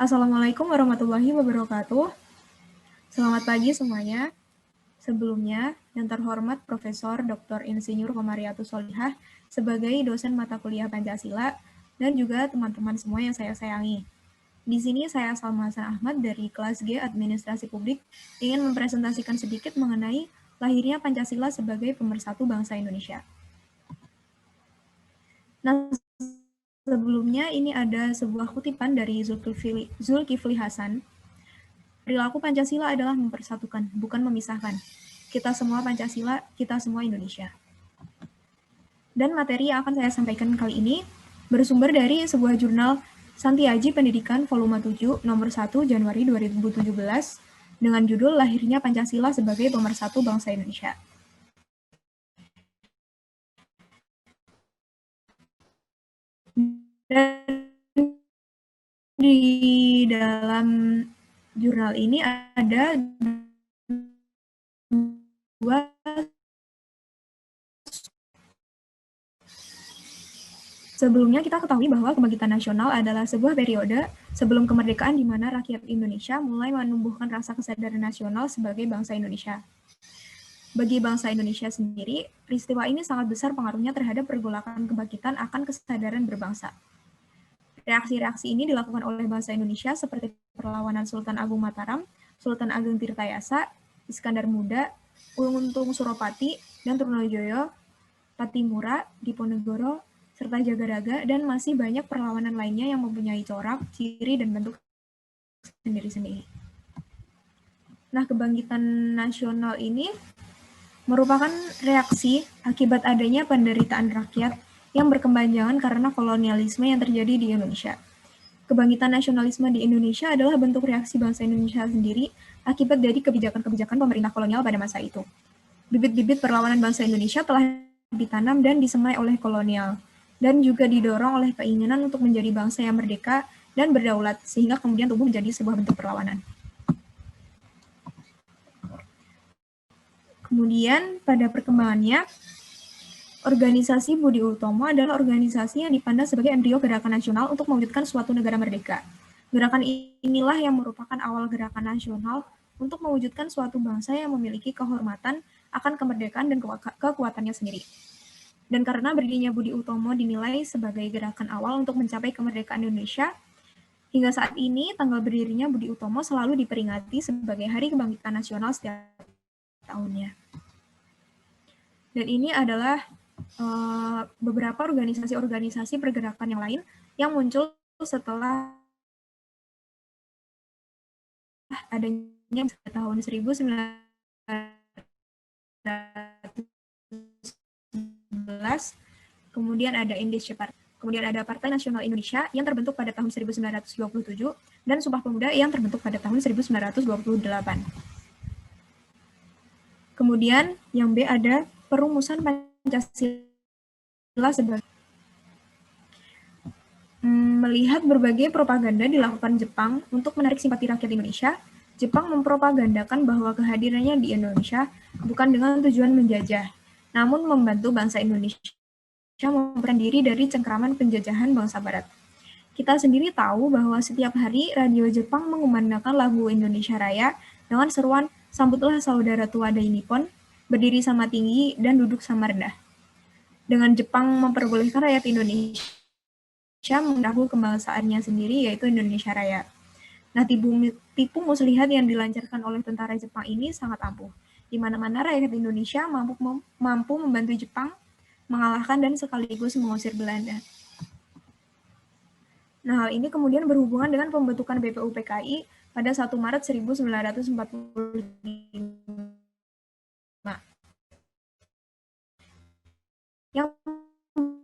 Assalamualaikum warahmatullahi wabarakatuh. Selamat pagi semuanya. Sebelumnya, yang terhormat Profesor Dr. Insinyur Komariatus Solihah sebagai dosen mata kuliah Pancasila dan juga teman-teman semua yang saya sayangi. Di sini saya Salma Hasan Ahmad dari kelas G Administrasi Publik ingin mempresentasikan sedikit mengenai lahirnya Pancasila sebagai pemersatu bangsa Indonesia. Nah, sebelumnya ini ada sebuah kutipan dari Zulkifli Hasan. Perilaku Pancasila adalah mempersatukan, bukan memisahkan. Kita semua Pancasila, kita semua Indonesia. Dan materi yang akan saya sampaikan kali ini bersumber dari sebuah jurnal Santi Aji Pendidikan volume 7 nomor 1 Januari 2017 dengan judul Lahirnya Pancasila sebagai Pemersatu Bangsa Indonesia. Dan di dalam jurnal ini ada dua Sebelumnya kita ketahui bahwa kebangkitan nasional adalah sebuah periode sebelum kemerdekaan di mana rakyat Indonesia mulai menumbuhkan rasa kesadaran nasional sebagai bangsa Indonesia. Bagi bangsa Indonesia sendiri, peristiwa ini sangat besar pengaruhnya terhadap pergolakan kebangkitan akan kesadaran berbangsa. Reaksi-reaksi ini dilakukan oleh bangsa Indonesia seperti perlawanan Sultan Agung Mataram, Sultan Ageng Tirtayasa, Iskandar Muda, Uluntung Suropati, dan Trunojoyo, Patimura, Diponegoro, serta Jagaraga, dan masih banyak perlawanan lainnya yang mempunyai corak, ciri, dan bentuk sendiri-sendiri. Nah, kebangkitan nasional ini merupakan reaksi akibat adanya penderitaan rakyat yang berkepanjangan karena kolonialisme yang terjadi di Indonesia. Kebangkitan nasionalisme di Indonesia adalah bentuk reaksi bangsa Indonesia sendiri akibat dari kebijakan-kebijakan pemerintah kolonial pada masa itu. Bibit-bibit perlawanan bangsa Indonesia telah ditanam dan disemai oleh kolonial, dan juga didorong oleh keinginan untuk menjadi bangsa yang merdeka dan berdaulat, sehingga kemudian tumbuh menjadi sebuah bentuk perlawanan. Kemudian, pada perkembangannya, organisasi Budi Utomo adalah organisasi yang dipandang sebagai embrio gerakan nasional untuk mewujudkan suatu negara merdeka. Gerakan inilah yang merupakan awal gerakan nasional untuk mewujudkan suatu bangsa yang memiliki kehormatan akan kemerdekaan dan kekuatannya sendiri. Dan karena berdirinya Budi Utomo dinilai sebagai gerakan awal untuk mencapai kemerdekaan Indonesia, hingga saat ini tanggal berdirinya Budi Utomo selalu diperingati sebagai Hari Kebangkitan Nasional setiap tahunnya. Dan ini adalah beberapa organisasi-organisasi pergerakan yang lain yang muncul setelah adanya tahun 1911, kemudian ada Indonesia Partai, kemudian ada Partai Nasional Indonesia yang terbentuk pada tahun 1927, dan Sumpah Pemuda yang terbentuk pada tahun 1928. Kemudian yang B ada Perumusan Pancasila sebagai melihat berbagai propaganda dilakukan Jepang untuk menarik simpati rakyat Indonesia, Jepang mempropagandakan bahwa kehadirannya di Indonesia bukan dengan tujuan menjajah, namun membantu bangsa Indonesia memberantas diri dari cengkraman penjajahan bangsa Barat. Kita sendiri tahu bahwa setiap hari radio Jepang mengumandangkan lagu Indonesia Raya dengan seruan "Sambutlah saudara tua dari Nippon, berdiri sama tinggi dan duduk sama rendah." Dengan Jepang memperbolehkan rakyat Indonesia mengaku kebangsaannya sendiri, yaitu Indonesia Raya. Nah, tipu muslihat yang dilancarkan oleh tentara Jepang ini sangat ampuh. Di mana-mana rakyat Indonesia mampu membantu Jepang mengalahkan dan sekaligus mengusir Belanda. Nah, hal ini kemudian berhubungan dengan pembentukan BPUPKI pada 1 Maret 1945. Yang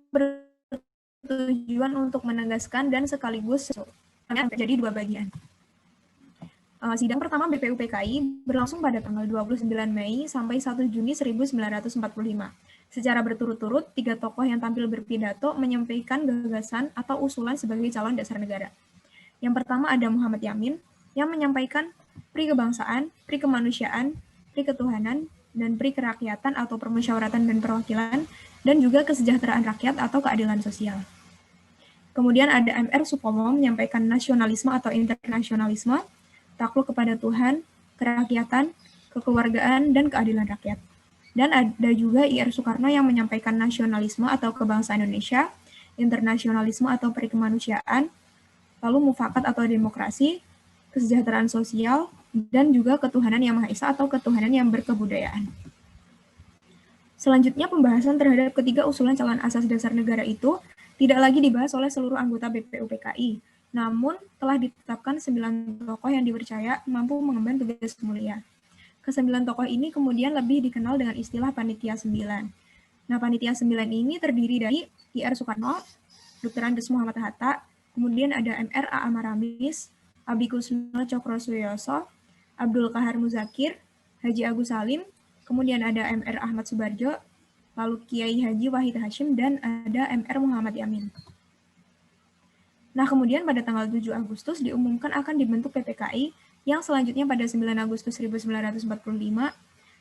bertujuan untuk menegaskan dan sekaligus menjadi dua bagian. Sidang pertama BPUPKI berlangsung pada tanggal 29 Mei sampai 1 Juni 1945. Secara berturut-turut, 3 tokoh yang tampil berpidato menyampaikan gagasan atau usulan sebagai calon dasar negara. Yang pertama ada Muhammad Yamin, yang menyampaikan pri kebangsaan, pri kemanusiaan, pri ketuhanan, dan pri kerakyatan atau permusyawaratan dan perwakilan, dan juga kesejahteraan rakyat atau keadilan sosial. Kemudian ada MR Supomo menyampaikan nasionalisme atau internasionalisme, takluk kepada Tuhan, kerakyatan, kekeluargaan, dan keadilan rakyat. Dan ada juga IR Soekarno yang menyampaikan nasionalisme atau kebangsaan Indonesia, internasionalisme atau perikemanusiaan, lalu mufakat atau demokrasi, kesejahteraan sosial, dan juga ketuhanan yang Maha Esa atau ketuhanan yang berkebudayaan. Selanjutnya, pembahasan terhadap ketiga usulan calon asas dasar negara itu tidak lagi dibahas oleh seluruh anggota BPUPKI, namun telah ditetapkan 9 tokoh yang dipercaya mampu mengemban tugas mulia. Ke-9 tokoh ini kemudian lebih dikenal dengan istilah Panitia 9. Nah, Panitia 9 ini terdiri dari IR Soekarno, Dr. Andes Muhammad Hatta, kemudian ada MR A.A. Maramis, Abi Kusno Cokrosuyoso, Abdul Kahar Muzakir, Haji Agus Salim, kemudian ada MR Ahmad Subarjo, lalu Kiai Haji Wahid Hashim, dan ada MR Muhammad Yamin. Nah, kemudian pada tanggal 7 Agustus diumumkan akan dibentuk PPKI, yang selanjutnya pada 9 Agustus 1945,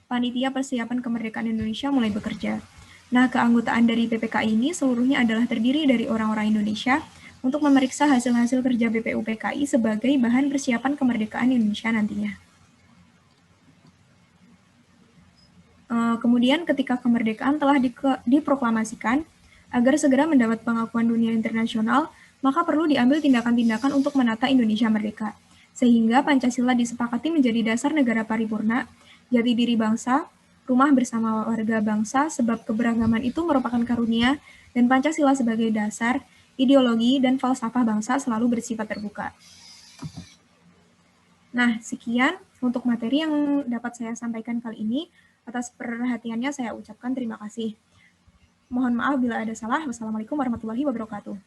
Panitia Persiapan Kemerdekaan Indonesia mulai bekerja. Nah, keanggotaan dari PPKI ini seluruhnya adalah terdiri dari orang-orang Indonesia untuk memeriksa hasil-hasil kerja BPUPKI sebagai bahan persiapan kemerdekaan Indonesia nantinya. Kemudian ketika kemerdekaan telah diproklamasikan, agar segera mendapat pengakuan dunia internasional, maka perlu diambil tindakan-tindakan untuk menata Indonesia merdeka. Sehingga Pancasila disepakati menjadi dasar negara paripurna, jati diri bangsa, rumah bersama warga bangsa, sebab keberagaman itu merupakan karunia, dan Pancasila sebagai dasar, ideologi, dan falsafah bangsa selalu bersifat terbuka. Nah, sekian untuk materi yang dapat saya sampaikan kali ini. Atas perhatiannya saya ucapkan terima kasih. Mohon maaf bila ada salah. Wassalamualaikum warahmatullahi wabarakatuh.